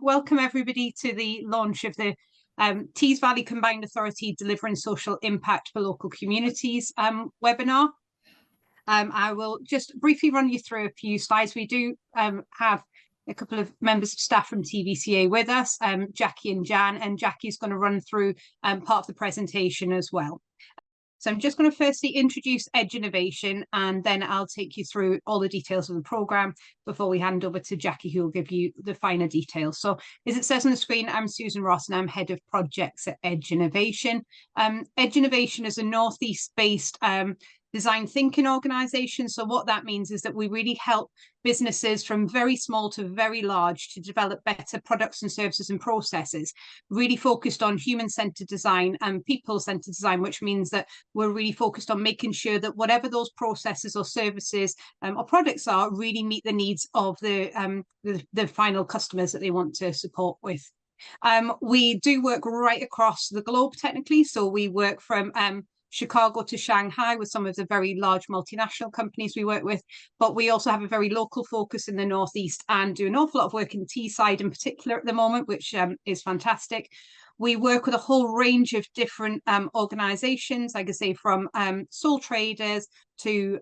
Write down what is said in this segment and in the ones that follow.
welcome everybody to the launch of the Tees Valley Combined Authority Delivering Social Impact for Local Communities webinar. I will just briefly run you through a few slides. We do have a couple of members of staff from TVCA with us, Jackie and Jan, and Jackie's going to run through part of the presentation as well. So I'm just going to firstly introduce Edge Innovation, and then I'll take you through all the details of the programme before we hand over to Jackie, who will give you the finer details. So as it says on the screen, I'm Susan Ross and I'm Head of Projects at Edge Innovation. Edge Innovation is a North East-based design thinking organisation. So what that means is that we really help businesses from very small to very large to develop better products and services and processes, really focused on human-centred design and people-centred design, which means that we're really focused on making sure that whatever those processes or services or products are really meet the needs of the final customers that they want to support with. We do work right across the globe technically, so we work from Chicago to Shanghai with some of the very large multinational companies we work with, but we also have a very local focus in the Northeast and do an awful lot of work in the Teesside in particular at the moment, which is fantastic. We work with a whole range of different organisations, like I say, from sole traders to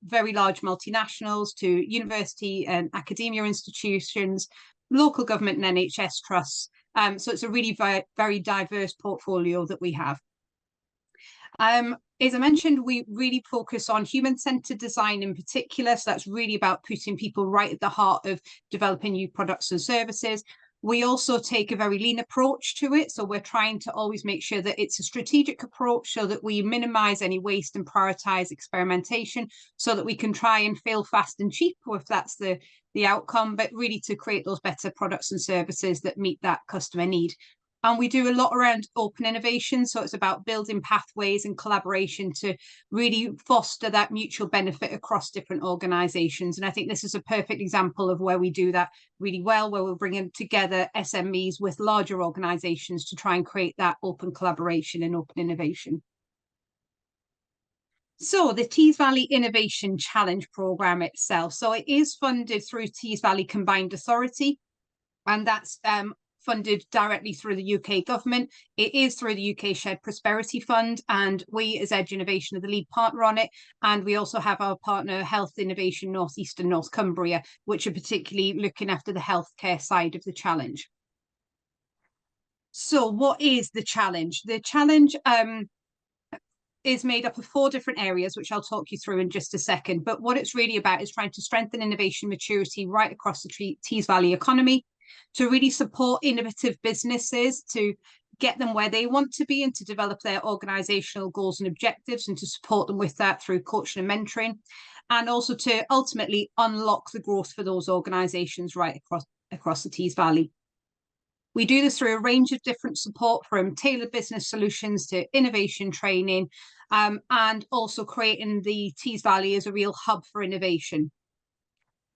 very large multinationals to university and academia institutions, local government and NHS trusts. So it's a really very diverse portfolio that we have. As I mentioned, we really focus on human-centred design in particular. So that's really about putting people right at the heart of developing new products and services. We also take a very lean approach to it. So we're trying to always make sure that it's a strategic approach so that we minimise any waste and prioritise experimentation so that we can try and fail fast and cheap, or if that's the outcome, but really to create those better products and services that meet that customer need. And we do a lot around open innovation. So it's about building pathways and collaboration to really foster that mutual benefit across different organisations. And I think this is a perfect example of where we do that really well, where we're bringing together SMEs with larger organisations to try and create that open collaboration and open innovation. So the Tees Valley Innovation Challenge programme itself. So it is funded through Tees Valley Combined Authority, and that's funded directly through the UK government. It is through the UK Shared Prosperity Fund, and we as Edge Innovation are the lead partner on it. And we also have our partner Health Innovation North East and North Cumbria, which are particularly looking after the healthcare side of the challenge. So what is the challenge? The challenge is made up of 4 different areas, which I'll talk you through in just a second. But what it's really about is trying to strengthen innovation maturity right across the Tees Valley economy, to really support innovative businesses, to get them where they want to be and to develop their organisational goals and objectives, and to support them with that through coaching and mentoring, and also to ultimately unlock the growth for those organisations right across the Tees Valley. We do this through a range of different support, from tailored business solutions to innovation training, and also creating the Tees Valley as a real hub for innovation.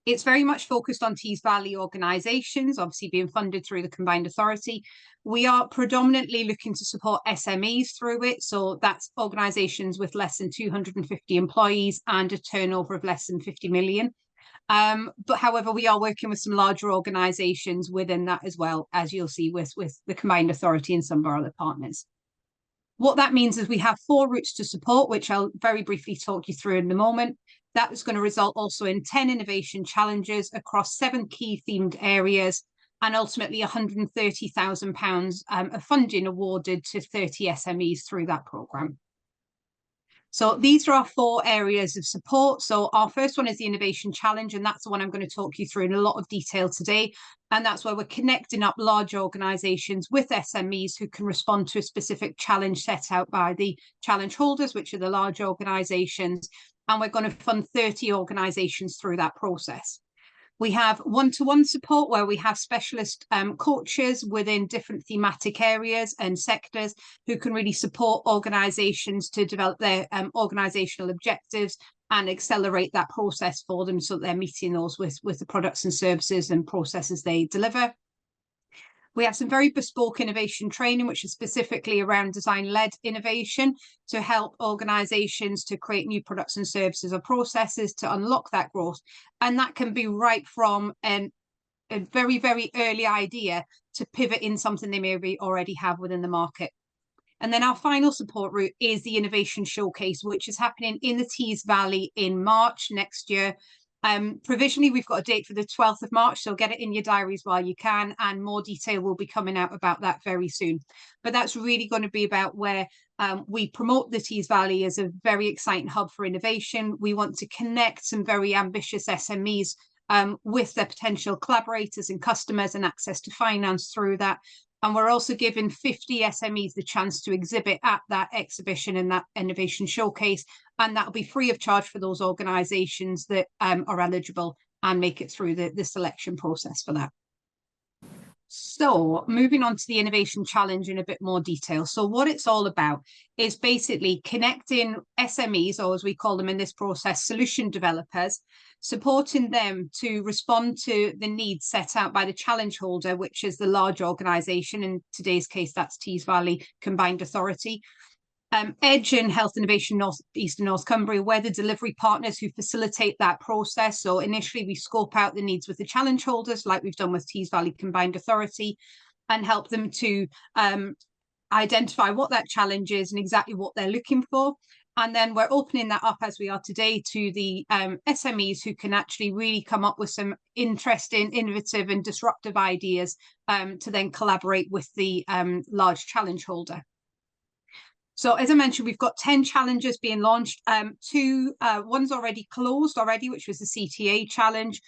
It's very much focused on Tees Valley organisations, obviously being funded through the Combined Authority. We are predominantly looking to support SMEs through it. So that's organisations with less than 250 employees and a turnover of less than 50 million. But however, we are working with some larger organisations within that as well, as you'll see with the Combined Authority and some of our other partners. What that means is we have 4 routes to support, which I'll very briefly talk you through in a moment. That is going to result also in 10 innovation challenges across 7 key themed areas, and ultimately £130,000 of funding awarded to 30 SMEs through that programme. So these are our 4 areas of support. So our first one is the Innovation Challenge, and that's the one I'm going to talk you through in a lot of detail today. And that's where we're connecting up large organisations with SMEs who can respond to a specific challenge set out by the challenge holders, which are the large organisations. And we're going to fund 30 organisations through that process. We have one-to-one support where we have specialist coaches within different thematic areas and sectors who can really support organisations to develop their organisational objectives and accelerate that process for them so that they're meeting those with the products and services and processes they deliver. We have some very bespoke innovation training, which is specifically around design-led innovation to help organisations to create new products and services or processes to unlock that growth. And that can be right from a a very, very early idea to pivot in something they maybe already have within the market. And then our final support route is the Innovation Showcase, which is happening in the Tees Valley in March next year. Provisionally, we've got a date for the 12th of March, so get it in your diaries while you can, and more detail will be coming out about that very soon. But that's really going to be about where we promote the Tees Valley as a very exciting hub for innovation. We want to connect some very ambitious SMEs with their potential collaborators and customers and access to finance through that. And we're also giving 50 SMEs the chance to exhibit at that exhibition and that innovation showcase. And that'll be free of charge for those organisations that are eligible and make it through the selection process for that. So moving on to the Innovation Challenge in a bit more detail. So what it's all about is basically connecting SMEs, or as we call them in this process, solution developers, supporting them to respond to the needs set out by the challenge holder, which is the large organisation. In today's case, that's Tees Valley Combined Authority. Edge and Health Innovation North East and North Cumbria, we're the delivery partners who facilitate that process. So initially we scope out the needs with the challenge holders, like we've done with Tees Valley Combined Authority, and help them to identify what that challenge is and exactly what they're looking for. And then we're opening that up, as we are today, to the SMEs who can actually really come up with some interesting, innovative and disruptive ideas to then collaborate with the large challenge holder. So as I mentioned, we've got 10 challenges being launched. One's already closed already, which was the CTA challenge.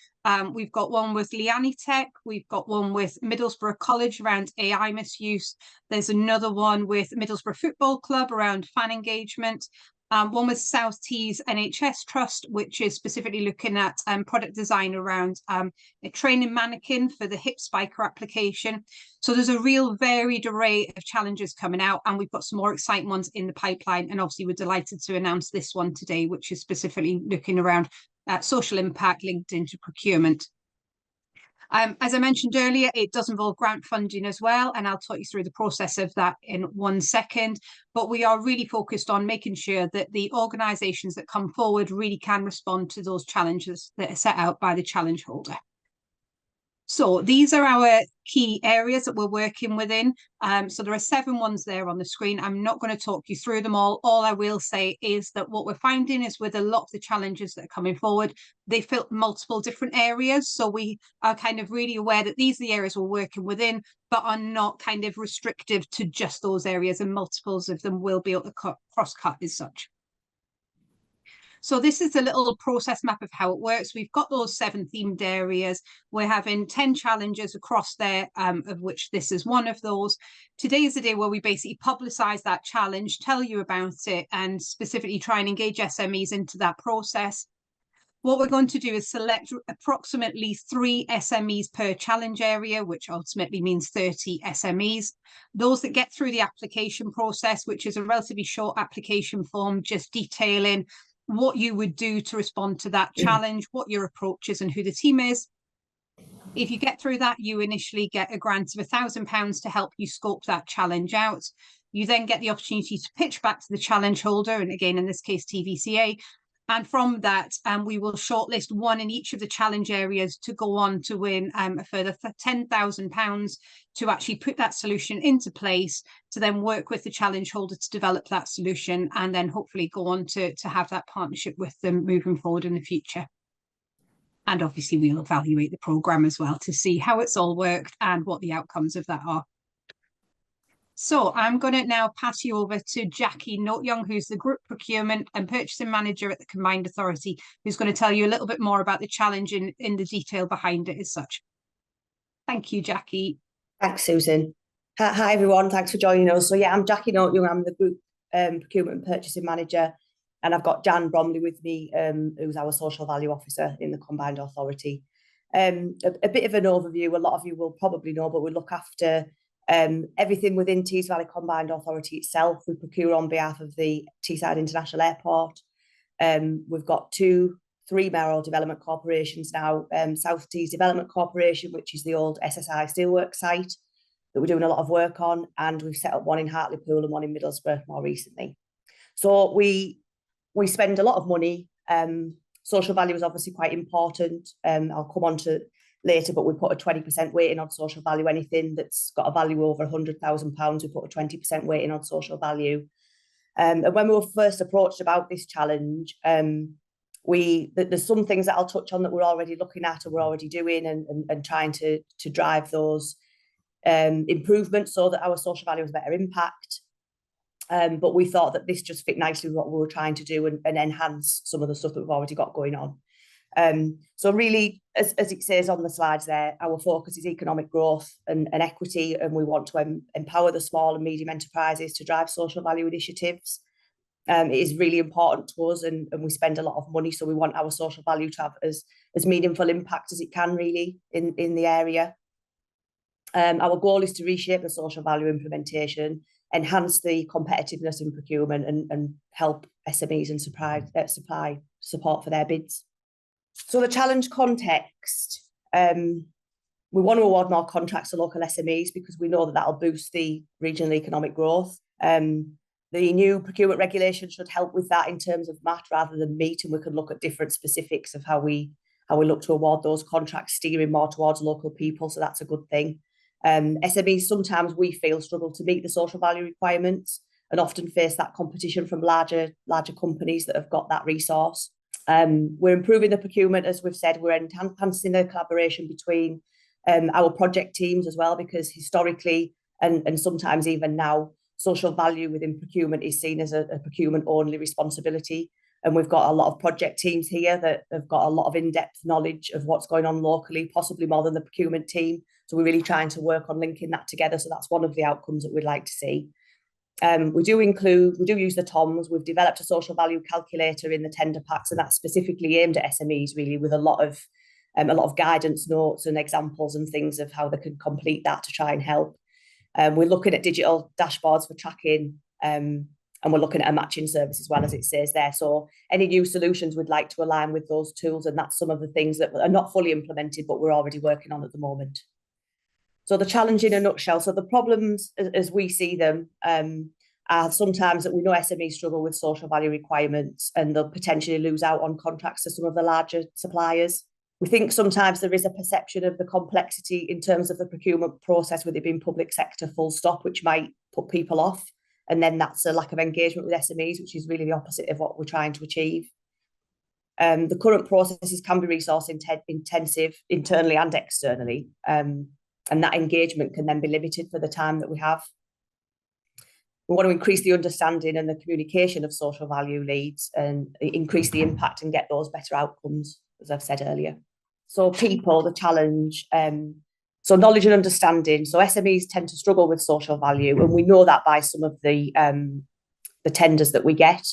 We've got one with Liani Tech. We've got one with Middlesbrough College around AI misuse. There's another one with Middlesbrough Football Club around fan engagement. One with South Tees NHS Trust, which is specifically looking at product design around a training mannequin for the hip spiker application. So there's a real varied array of challenges coming out, and we've got some more exciting ones in the pipeline. And obviously, we're delighted to announce this one today, which is specifically looking around social impact linked into procurement. As I mentioned earlier, it does involve grant funding as well, and I'll talk you through the process of that in 1 second. But we are really focused on making sure that the organisations that come forward really can respond to those challenges that are set out by the challenge holder. So these are our key areas that we're working within. So there are 7 ones there on the screen. I'm not going to talk you through them all. All I will say is that what we're finding is with a lot of the challenges that are coming forward, they fit multiple different areas. So we are kind of really aware that these are the areas we're working within, but are not kind of restrictive to just those areas, and multiples of them will be able to cross-cut as such. So this is a little process map of how it works. We've got those 7 themed areas. We're having 10 challenges across there, of which this is one of those. Today is the day where we basically publicise that challenge, tell you about it, and specifically try and engage SMEs into that process. What we're going to do is select approximately 3 SMEs per challenge area, which ultimately means 30 SMEs. Those that get through the application process, which is a relatively short application form, just detailing what you would do to respond to that challenge, what your approach is and who the team is. If you get through that, you initially get a grant of £1,000 to help you scope that challenge out. You then get the opportunity to pitch back to the challenge holder, and again, in this case, TVCA. And from that, we will shortlist one in each of the challenge areas to go on to win a further £10,000 to actually put that solution into place, to then work with the challenge holder to develop that solution, and then hopefully go on to have that partnership with them moving forward in the future. And obviously we'll evaluate the programme as well to see how it's all worked and what the outcomes of that are. So I'm going to now pass you over to Jackie Note-Young, who's the Group Procurement and Purchasing Manager at the Combined Authority, who's going to tell you a little bit more about the challenge in the detail behind it as such. Thank you, Jackie. Thanks, Susan. Hi, everyone. Thanks for joining us. So, yeah, I'm Jackie Note-Young. I'm the Group Procurement and Purchasing Manager, and I've got Jan Bromley with me, who's our Social Value Officer in the Combined Authority. A bit of an overview. A lot of you will probably know, but we look after everything within Tees Valley Combined Authority itself. We procure on behalf of the Teesside International Airport. We've got 3 mayoral development corporations now. South Tees Development Corporation, which is the old SSI Steelworks site that we're doing a lot of work on, and we've set up one in Hartlepool and one in Middlesbrough more recently. So we spend a lot of money. Social value is obviously quite important. I'll come on to later, but we put a 20% weighting on social value. Anything that's got a value over £100,000, we put a 20% weighting on social value. And when we were first approached about this challenge, there's some things that I'll touch on that we're already looking at and we're already doing and trying to drive those improvements so that our social value has better impact. But we thought that this just fit nicely with what we were trying to do and enhance some of the stuff that we've already got going on. So really, as it says on the slides there, our focus is economic growth and equity, and we want to empower the small and medium enterprises to drive social value initiatives. It is really important to us, and we spend a lot of money, so we want our social value to have as meaningful impact as it can really in the area. Our goal is to reshape the social value implementation, enhance the competitiveness in procurement, and help SMEs and supply support for their bids. So the challenge context, we want to award more contracts to local SMEs because we know that that'll boost the regional economic growth. The new procurement regulation should help with that in terms of MAT rather than meet, and we can look at different specifics of how we look to award those contracts, steering more towards local people, so that's a good thing. SMEs sometimes we feel struggle to meet the social value requirements and often face that competition from larger companies that have got that resource. We're improving the procurement, as we've said. We're enhancing the collaboration between our project teams as well, because historically and sometimes even now, social value within procurement is seen as a procurement only responsibility. And we've got a lot of project teams here that have got a lot of in-depth knowledge of what's going on locally, possibly more than the procurement team. So we're really trying to work on linking that together. So that's one of the outcomes that we'd like to see. We do use the TOMs. We've developed a social value calculator in the tender packs, and that's specifically aimed at SMEs, really, with a lot of guidance notes and examples and things of how they can complete that to try and help. We're looking at digital dashboards for tracking, and we're looking at a matching service as well, as it says there. So any new solutions we'd like to align with those tools, and that's some of the things that are not fully implemented, but we're already working on at the moment. So the challenge in a nutshell, so the problems as we see them are sometimes that we know SMEs struggle with social value requirements and they'll potentially lose out on contracts to some of the larger suppliers. We think sometimes there is a perception of the complexity in terms of the procurement process with it being public sector full stop, which might put people off. And then that's a lack of engagement with SMEs, which is really the opposite of what we're trying to achieve. The current processes can be resource intensive internally and externally. And that engagement can then be limited for the time that we have. We want to increase the understanding and the communication of social value leads and increase the impact and get those better outcomes, as I've said earlier. So people, the challenge, so knowledge and understanding. So SMEs tend to struggle with social value, and we know that by some of the tenders that we get.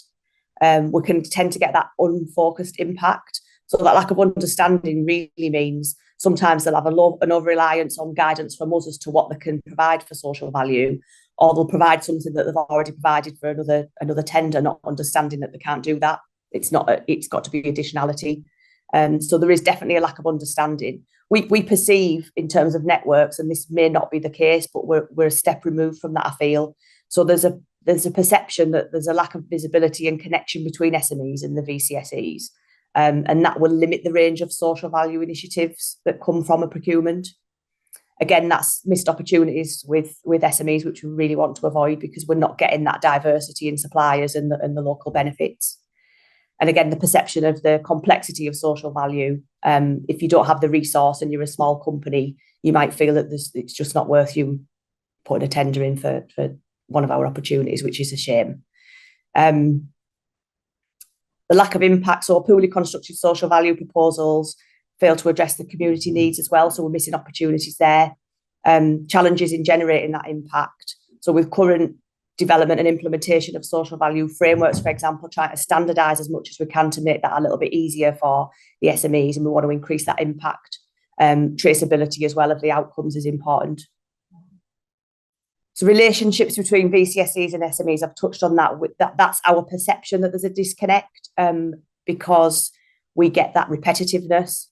We can tend to get that unfocused impact. So that lack of understanding really means sometimes they'll have an over-reliance on guidance from us as to what they can provide for social value, or they'll provide something that they've already provided for another tender, not understanding that they can't do that. It's got to be additionality. So there is definitely a lack of understanding. We perceive in terms of networks, and this may not be the case, but we're a step removed from that, I feel. So there's a perception that there's a lack of visibility and connection between SMEs and the VCSEs. And that will limit the range of social value initiatives that come from a procurement. Again, that's missed opportunities with SMEs, which we really want to avoid because we're not getting that diversity in suppliers and the local benefits. And again, the perception of the complexity of social value. If you don't have the resource and you're a small company, you might feel that it's just not worth you putting a tender in for one of our opportunities, which is a shame. The lack of impact, so poorly constructed social value proposals fail to address the community needs as well. So we're missing opportunities there. Challenges in generating that impact. So with current development and implementation of social value frameworks, for example, trying to standardise as much as we can to make that a little bit easier for the SMEs, and we want to increase that impact. Traceability as well of the outcomes is important. So relationships between VCSEs and SMEs, I've touched on that. That's our perception that there's a disconnect because we get that repetitiveness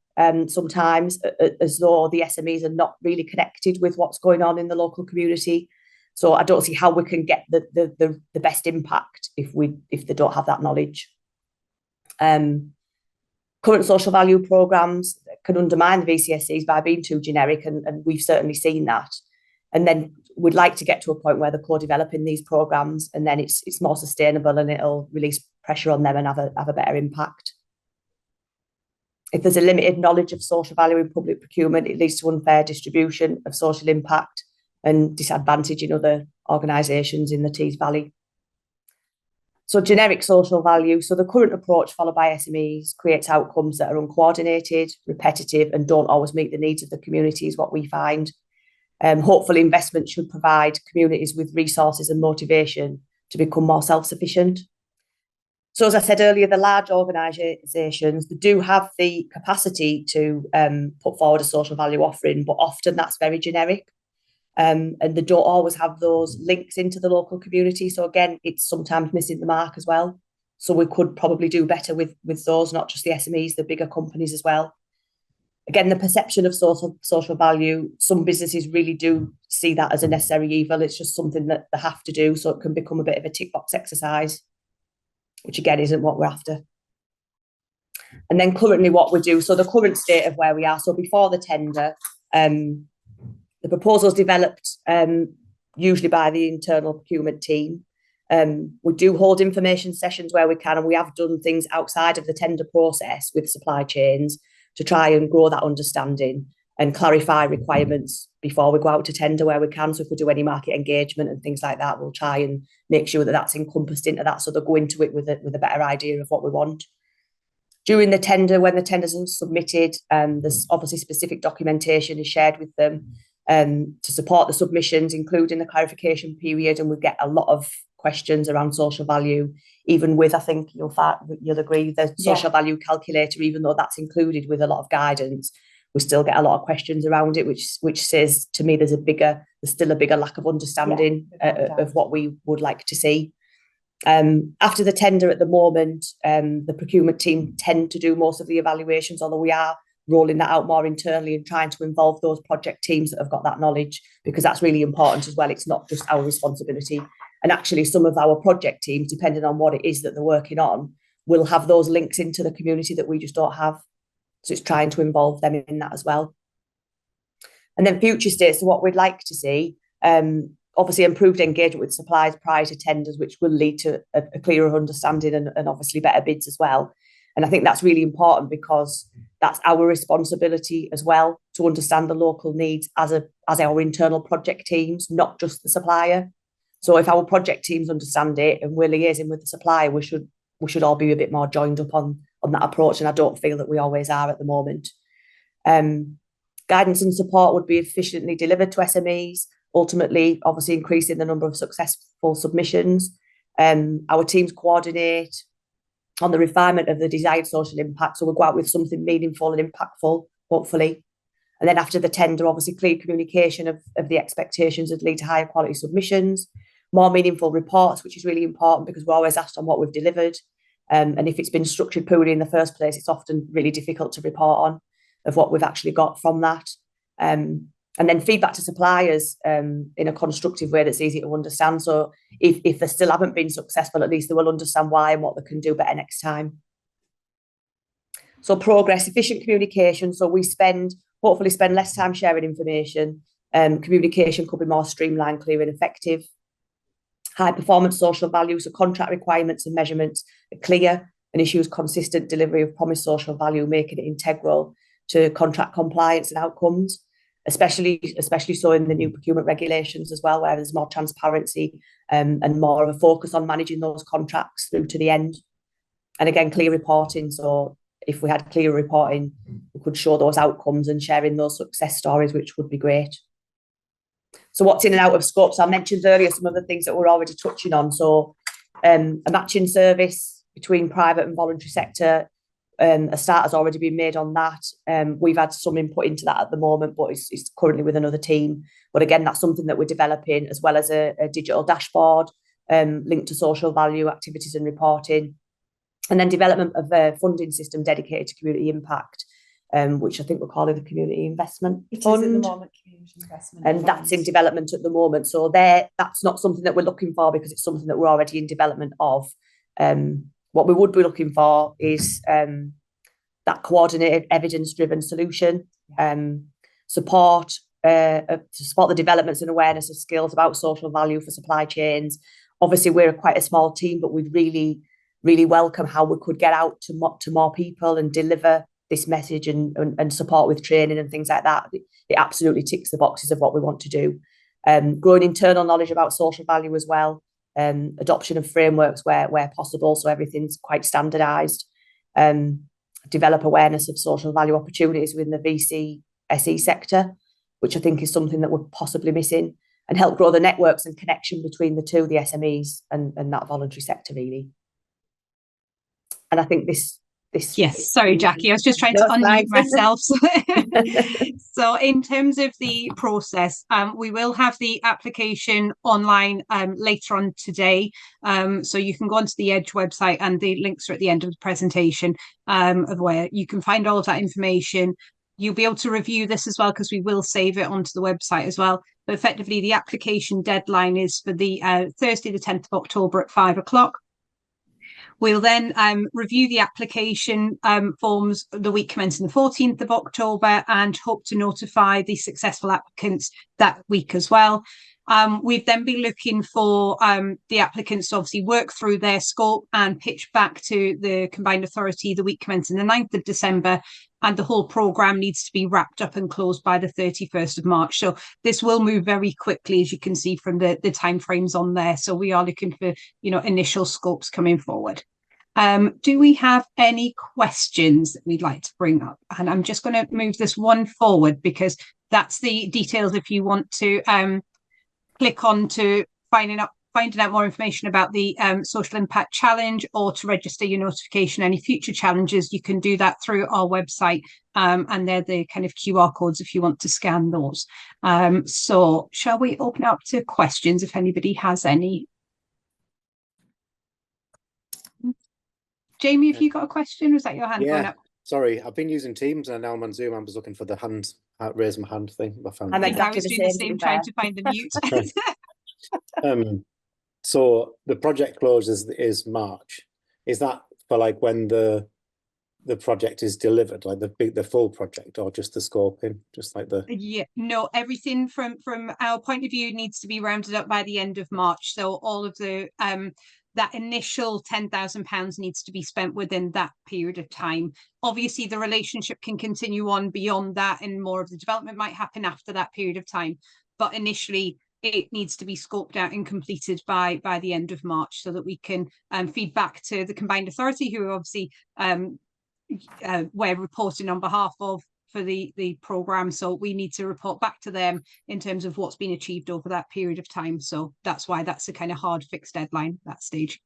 sometimes as though the SMEs are not really connected with what's going on in the local community. So I don't see how we can get the best impact if they don't have that knowledge. Current social value programmes can undermine the VCSEs by being too generic, and we've certainly seen that. And then we'd like to get to a point where they're co-developing these programmes, and then it's more sustainable and it'll release pressure on them and have a better impact. If there's a limited knowledge of social value in public procurement, it leads to unfair distribution of social impact and disadvantage in other organisations in the Tees Valley. So generic social value. So the current approach followed by SMEs creates outcomes that are uncoordinated, repetitive, and don't always meet the needs of the community, is what we find. Hopefully investment should provide communities with resources and motivation to become more self-sufficient. So as I said earlier, the large organisations, they do have the capacity to put forward a social value offering, but often that's very generic. And they don't always have those links into the local community. So again, it's sometimes missing the mark as well. So we could probably do better with those, not just the SMEs, the bigger companies as well. Again, the perception of social value, some businesses really do see that as a necessary evil. It's just something that they have to do. So it can become a bit of a tick box exercise, which again isn't what we're after. And then currently what we do, so the current state of where we are. So before the tender, the proposal's developed usually by the internal procurement team. We do hold information sessions where we can, and we have done things outside of the tender process with supply chains to try and grow that understanding and clarify requirements before we go out to tender where we can. So if we do any market engagement and things like that, we'll try and make sure that that's encompassed into that, so they'll go into it with a better idea of what we want. During the tender, when the tenders are submitted, there's obviously specific documentation is shared with them to support the submissions, including the clarification period, and we get a lot of questions around social value, even with, I think you'll agree, the social value calculator, even though that's included with a lot of guidance, we still get a lot of questions around it, which says to me there's still a bigger lack of understanding of what we would like to see. After the tender at the moment, the procurement team tend to do most of the evaluations, although we are rolling that out more internally and trying to involve those project teams that have got that knowledge, because that's really important as well. It's not just our responsibility. And actually some of our project teams, depending on what it is that they're working on, will have those links into the community that we just don't have. So it's trying to involve them in that as well. And then future states, so what we'd like to see, obviously improved engagement with suppliers prior to tenders, which will lead to a clearer understanding and obviously better bids as well. And I think that's really important, because that's our responsibility as well, to understand the local needs as our internal project teams, not just the supplier. So if our project teams understand it and we're liaising with the supplier, we should all be a bit more joined up on that approach. And I don't feel that we always are at the moment. Guidance and support would be efficiently delivered to SMEs, ultimately, obviously increasing the number of successful submissions. Our teams coordinate on the refinement of the desired social impact. So we'll go out with something meaningful and impactful, hopefully. And then after the tender, obviously clear communication of the expectations would lead to higher quality submissions, more meaningful reports, which is really important because we're always asked on what we've delivered. And if it's been structured poorly in the first place, it's often really difficult to report on of what we've actually got from that. And then feedback to suppliers in a constructive way that's easy to understand. So if they still haven't been successful, at least they will understand why and what they can do better next time. So progress, efficient communication. So we hopefully spend less time sharing information. Communication could be more streamlined, clear and effective. High performance social value, so contract requirements and measurements are clear and ensures consistent delivery of promised social value, making it integral to contract compliance and outcomes, especially so in the new procurement regulations as well, where there's more transparency and more of a focus on managing those contracts through to the end. And again, clear reporting. So if we had clear reporting, we could show those outcomes and sharing those success stories, which would be great. So what's in and out of scope? So I mentioned earlier some of the things that we're already touching on. So a matching service between private and voluntary sector, a start has already been made on that. We've had some input into that at the moment, but it's currently with another team. But again, that's something that we're developing, as well as a digital dashboard linked to social value activities and reporting. And then development of a funding system dedicated to community impact, which I think we're calling the Community Investment Fund. It is at the moment, Community Investment And Fund. that's in development at the moment. So that's not something that we're looking for, because it's something that we're already in development of. What we would be looking for is that coordinated evidence-driven solution, support to support the developments and awareness of skills about social value for supply chains. Obviously, we're quite a small team, but we really welcome how we could get out to more people and deliver this message and support with training and things like that. It absolutely ticks the boxes of what we want to do. Growing internal knowledge about social value as well. Adoption of frameworks where possible, so everything's quite standardised. Develop awareness of social value opportunities within the VC SE sector, which I think is something that we're possibly missing, and help grow the networks and connection between the two, the SMEs and that voluntary sector, really. And I think this yes, sorry Jackie, I was just trying to unmute myself. So in terms of the process, we will have the application online later on today, so you can go onto the Edge website, and the links are at the end of the presentation, of where you can find all of that information. You'll be able to review this as well, because we will save it onto the website as well. But effectively, the application deadline is for the Thursday, the 10th of October at 5 o'clock. We'll then review the application forms the week commencing the 14th of October, and hope to notify the successful applicants that week as well. We've then been looking for the applicants to obviously work through their scope and pitch back to the Combined Authority the week commencing the 9th of December. And the whole programme needs to be wrapped up and closed by the 31st of March. So this will move very quickly, as you can see from the timeframes on there. So we are looking for, initial scopes coming forward. Do we have any questions that we'd like to bring up? And I'm just going to move this one forward, because that's the details if you want to click on to finding out more information about the Social Impact Challenge, or to register your notification any future challenges. You can do that through our website, and they're the kind of QR codes if you want to scan those. So shall we open up to questions if anybody has any? Jamie, have you got a question? Was that your hand going up? Sorry, I've been using Teams and now I'm on Zoom. I was looking for the hand, raise my hand thing. I'm exactly I was doing the same, trying to find the mute. So the project close is March. Is that for like when the project is delivered, like the full project, or just the scoping, just like the? Yeah, no, everything from our point of view needs to be rounded up by the end of March. So all of the that initial £10,000 needs to be spent within that period of time. Obviously, the relationship can continue on beyond that, and more of the development might happen after that period of time. But initially, it needs to be scoped out and completed by the end of March, so that we can feed back to the Combined Authority, who obviously we're reporting on behalf of for the programme. So we need to report back to them in terms of what's been achieved over that period of time. So that's why that's a kind of hard fixed deadline at that stage.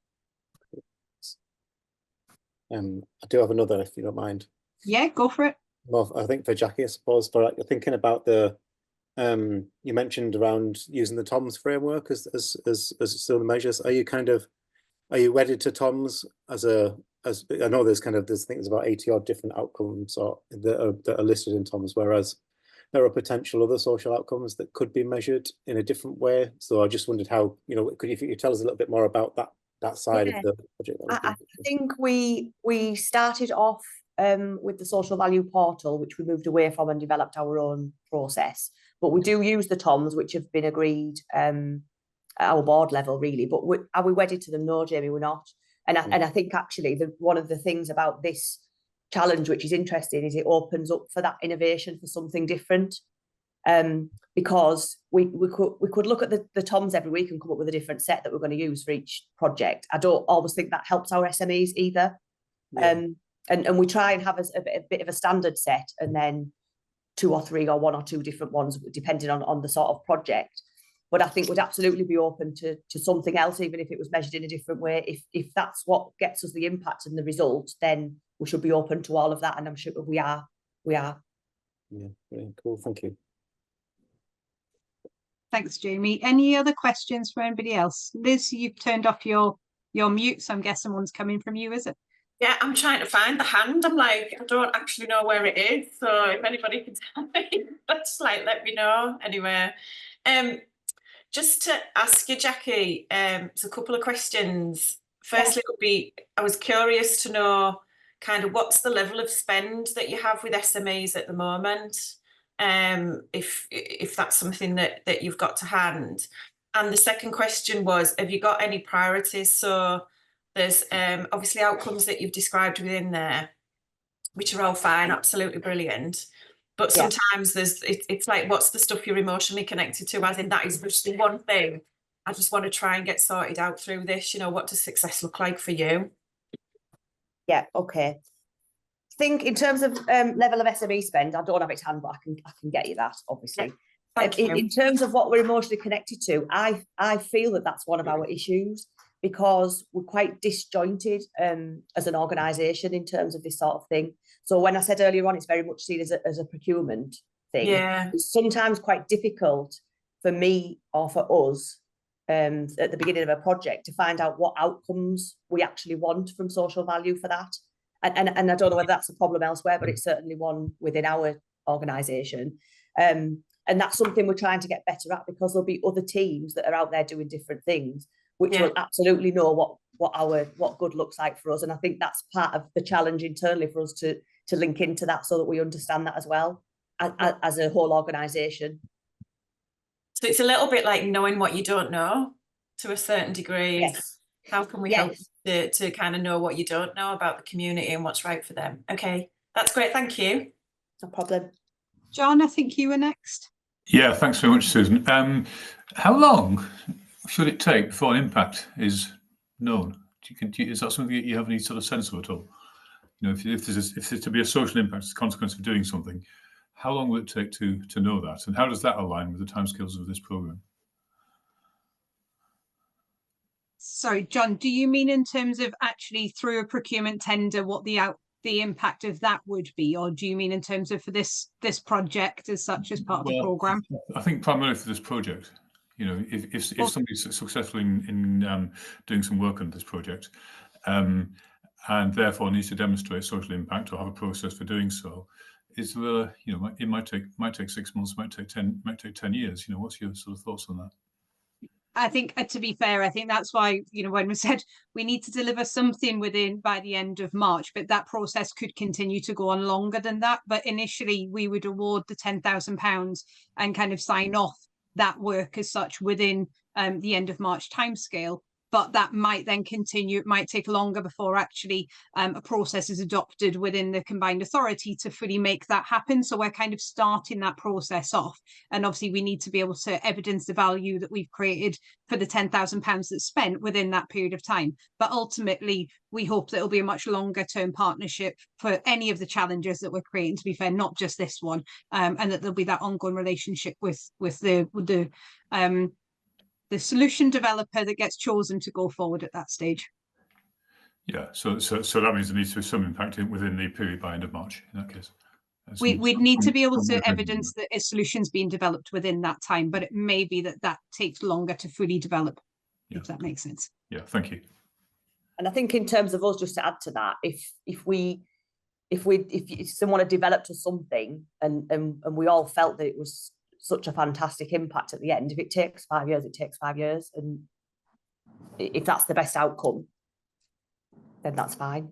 I do have another, if you don't mind. Yeah, go for it. Well, I think for Jackie, I suppose, but thinking about the you mentioned around using the TOMS framework as still the measures. Are you wedded to TOMS as I know there's things about 80 odd different outcomes that are listed in TOMS, whereas there are potential other social outcomes that could be measured in a different way. So I just wondered how, if you could tell us a little bit more about that side of the project. I think we started off with the social value portal, which we moved away from and developed our own process. But we do use the TOMS, which have been agreed at our board level, really. But are we wedded to them? No, Jamie, we're not. And I think actually one of the things about this challenge, which is interesting, is it opens up for that innovation for something different. Because we could look at the TOMS every week and come up with a different set that we're going to use for each project. I don't always think that helps our SMEs either. Yeah. And we try and have a bit of a standard set, and then 2 or 3 or 1 or 2 different ones, depending on the sort of project. But I think we'd absolutely be open to something else, even if it was measured in a different way. If that's what gets us the impact and the results, then we should be open to all of that. And I'm sure we are. Yeah, brilliant. Cool. Thank you. Thanks, Jamie. Any other questions for anybody else? Liz, you've turned off your mute, so I'm guessing one's coming from you, is it? Yeah, I'm trying to find the hand. I'm like, I don't actually know where it is. So if anybody can tell me, just let me know. Anyway, just to ask you, Jackie, it's a couple of questions. Firstly, would be, I was curious to know kind of what's the level of spend that you have with SMEs at the moment, if that's something that you've got to hand. And the second question was, have you got any priorities? So there's obviously outcomes that you've described within there, which are all fine, absolutely brilliant. But sometimes it's like, what's the stuff you're emotionally connected to? As in, that is just the one thing I just want to try and get sorted out through this. You know, what does success look like for you? Yeah, okay. I think in terms of level of SME spend, I don't have it to hand, but I can get you that, obviously. In terms of what we're emotionally connected to, I feel that that's one of our issues, because we're quite disjointed as an organisation in terms of this sort of thing. So when I said earlier on, it's very much seen as a procurement thing. Yeah. It's sometimes quite difficult for me or for us at the beginning of a project to find out what outcomes we actually want from social value for that. And I don't know whether that's a problem elsewhere, but it's certainly one within our organisation. And that's something we're trying to get better at, because there'll be other teams that are out there doing different things, which will absolutely know what good looks like for us. And I think that's part of the challenge internally for us to link into that, so that we understand that as well as a whole organisation. So it's a little bit like knowing what you don't know to a certain degree. Yes. How can we help to kind of know what you don't know about the community and what's right for them? Okay, that's great. Thank you. No problem. John, I think you were next. Yeah, thanks very much, Susan. How long should it take before an impact is known? Is that something that you have any sort of sense of at all? You know, if there's to be a social impact as a consequence of doing something, how long will it take to know that, and how does that align with the timescales of this programme? Sorry, John, do you mean in terms of actually through a procurement tender, what the impact of that would be, or do you mean in terms of for this project as such, as part of the programme? I think primarily for this project. You know, if somebody's successful in doing some work on this project, and therefore needs to demonstrate social impact or have a process for doing so, is there, you know, it might take 6 months, might take 10 years. You know, what's your sort of thoughts on that? I think, to be fair, I think that's why, you know, when we said we need to deliver something by the end of March, but that process could continue to go on longer than that. But initially, we would award the £10,000 and kind of sign off that work as such within the end of March timescale. But that might then continue. It might take longer before actually a process is adopted within the combined authority to fully make that happen. So we're kind of starting that process off. And obviously we need to be able to evidence the value that we've created for the £10,000 that's spent within that period of time. But ultimately, we hope that it'll be a much longer term partnership for any of the challenges that we're creating, to be fair, not just this one, and that there'll be that ongoing relationship with the solution developer that gets chosen to go forward at that stage. Yeah, so that means there needs to be some impact within the period by end of March in that case. We'd need to be able to evidence that a solution's being developed within that time, but it may be that takes longer to fully develop, if that makes sense. Yeah, thank you. And I think in terms of us, just to add to that, if someone had developed something and we all felt that it was such a fantastic impact at the end, if it takes 5 years, it takes 5 years. And if that's the best outcome, then that's fine.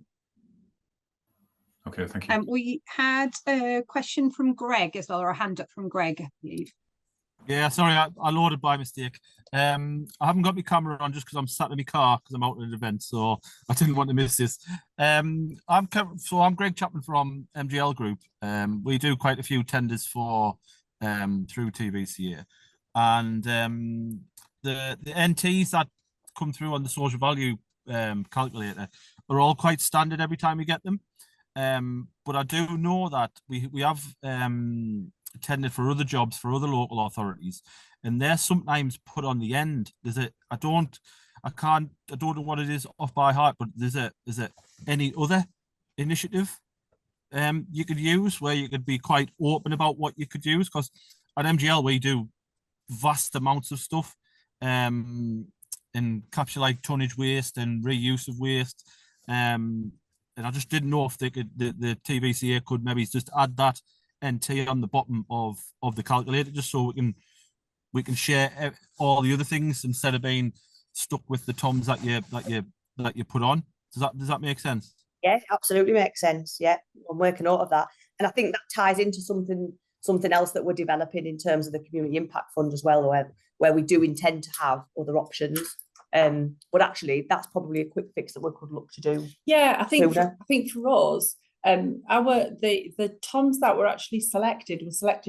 Okay, thank you. We had a question from Greg as well, or a hand up from Greg, I believe. Yeah, sorry, I loaded by mistake. I haven't got my camera on just because I'm sat in my car because I'm out at an event, so I didn't want to miss this. I'm Greg Chapman from MGL Group. We do quite a few tenders for through TVCA, and the NTs that come through on the social value calculator are all quite standard every time we get them. But I do know that we have tendered for other jobs for other local authorities, and they're sometimes put on the end. I don't know what it is off by heart, but is it any other initiative you could use where you could be quite open about what you could use? Because at MGL we do vast amounts of stuff and capture like tonnage waste and reuse of waste, and I just didn't know if they could, the TVCA could maybe just add that NT on the bottom of the calculator, just so we can share all the other things instead of being stuck with the TOMs that you put on. Does that make sense? Yeah, absolutely makes sense. Yeah, I'm working out of that. And I think that ties into something else that we're developing in terms of the community impact fund as well, where we do intend to have other options. But actually that's probably a quick fix that we could look to do. Yeah, I think sooner. for us, the TOMs that were actually selected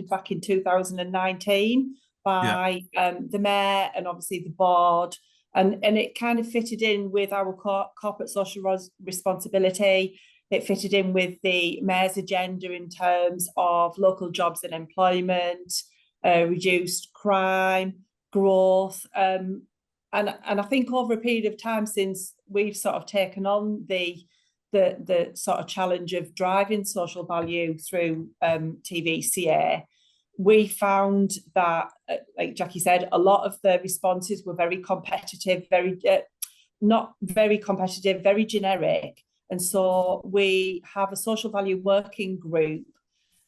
back in 2019 by the mayor and obviously the board, and it kind of fitted in with our corporate social responsibility. It fitted in with the mayor's agenda in terms of local jobs and employment, reduced crime, growth, and I think over a period of time since we've sort of taken on the sort of challenge of driving social value through TVCA, we found that, like Jackie said, a lot of the responses were very competitive, not very competitive, very generic. And so we have a social value working group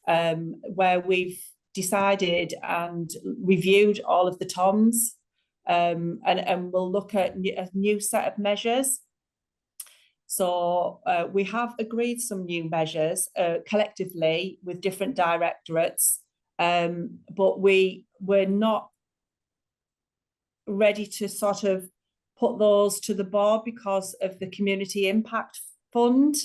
where we've decided and reviewed all of the TOMs, and we'll look at a new set of measures. So we have agreed some new measures collectively with different directorates, but we're not ready to sort of put those to the board because of the community impact fund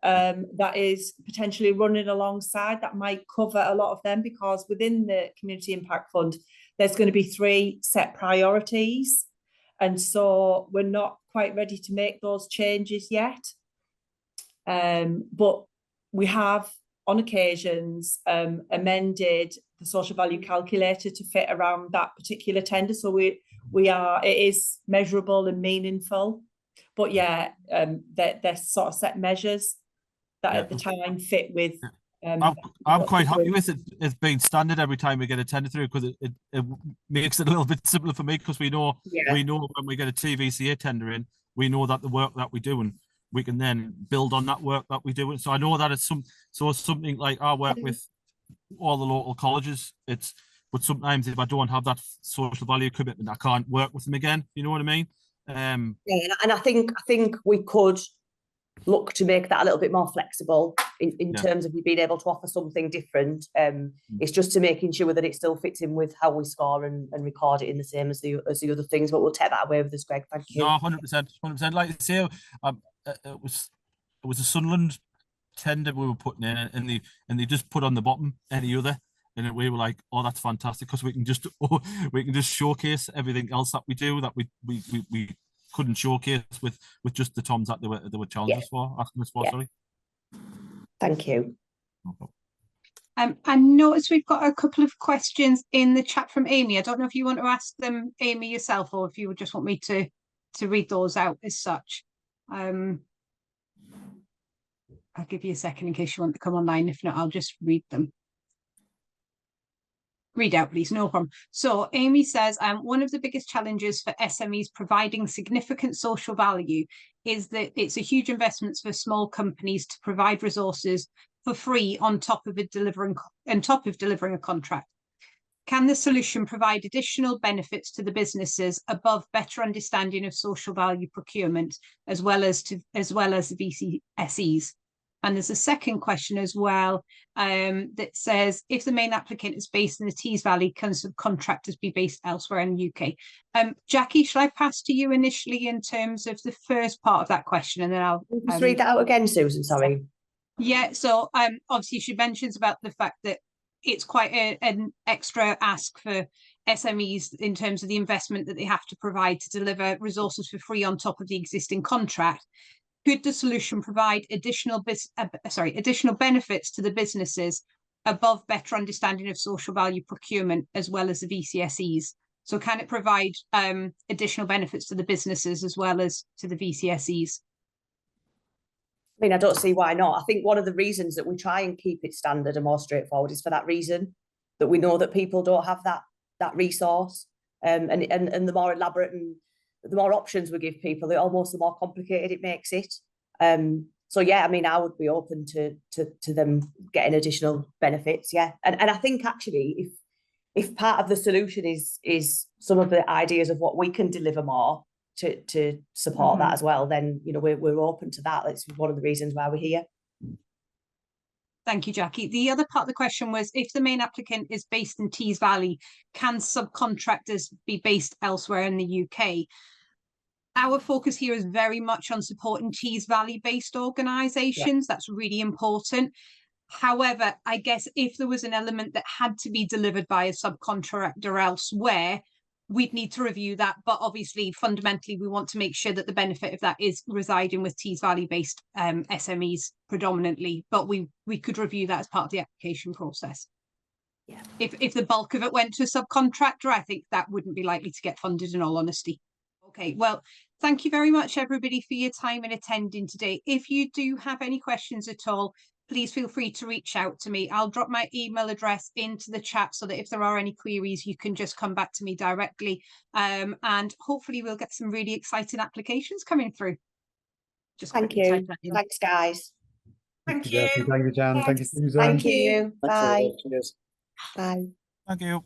that is potentially running alongside. That might cover a lot of them, because within the community impact fund there's going to be 3 set priorities, and so we're not quite ready to make those changes yet, but we have on occasions amended the social value calculator to fit around that particular tender, so it is measurable and meaningful. But yeah, they're sort of set measures that at the time fit with. I'm quite happy with it as being standard every time we get a tender through, because it makes it a little bit simpler for me, because we know when we get a TVCA tender in, we know that the work that we do, and we can then build on that work that we do. And so I know that it's something like I work with all the local colleges. But sometimes if I don't have that social value commitment, I can't work with them again. You know what I mean? Yeah, and I think we could look to make that a little bit more flexible in terms of you being able to offer something different. It's just to making sure that it still fits in with how we score and record it in the same as the other things. But we'll take that away with us, Greg. Thank you. No, 100%. Like I say, it was a Sunderland tender we were putting in, and they just put on the bottom any other, and we were like, oh, that's fantastic, because we can just showcase everything else that we do that we couldn't showcase with just the TOMs that they were challenging us for, asking us for. Sorry. Thank you. No problem. I notice we've got a couple of questions in the chat from Amy. I don't know if you want to ask them, Amy, yourself, or if you would just want me to read those out as such. I'll give you a second in case you want to come online. If not, I'll just read them. Read out, please, no problem. So Amy says, one of the biggest challenges for SMEs providing significant social value is that it's a huge investment for small companies to provide resources for free on top of delivering a contract. Can the solution provide additional benefits to the businesses above better understanding of social value procurement, as well as the VCSEs? And there's a second question as well that says, if the main applicant is based in the Tees Valley, can subcontractors be based elsewhere in the UK? Jackie, shall I pass to you initially in terms of the first part of that question, and then I'll just read that out again, Susan. Sorry. Yeah. So obviously she mentions about the fact that it's quite an extra ask for SMEs in terms of the investment that they have to provide to deliver resources for free on top of the existing contract. Could the solution provide additional benefits to the businesses above better understanding of social value procurement, as well as the VCSEs? So can it provide additional benefits to the businesses as well as to the VCSEs? I mean, I don't see why not. I think one of the reasons that we try and keep it standard and more straightforward is for that reason, that we know that people don't have that resource, and the more elaborate and the more options we give people, the more complicated it makes it. So yeah, I mean, I would be open to them getting additional benefits. Yeah, and I think actually, if part of the solution is some of the ideas of what we can deliver more, to support that as well, then we're open to that. That's one of the reasons why we're here. Thank you, Jackie. The other part of the question was, if the main applicant is based in Tees Valley, can subcontractors be based elsewhere in the UK? Our focus here is very much on supporting Tees Valley based organisations. That's really important. However, I guess if there was an element that had to be delivered by a subcontractor elsewhere, we'd need to review that. But obviously, fundamentally, we want to make sure that the benefit of that is residing with Tees Valley based SMEs predominantly. But we could review that as part of the application process. Yeah. If the bulk of it went to a subcontractor, I think that wouldn't be likely to get funded, in all honesty. Okay, well, thank you very much, everybody, for your time in attending today. If you do have any questions at all, please feel free to reach out to me. I'll drop my email address into the chat so that if there are any queries, you can just come back to me directly. And hopefully we'll get some really exciting applications coming through. Just Thank you. Thanks, guys. Thank you. Thank you, Jan. Thank you, Susan. Thank you. Thanks, Bye. everyone. Cheers. Bye. Thank you.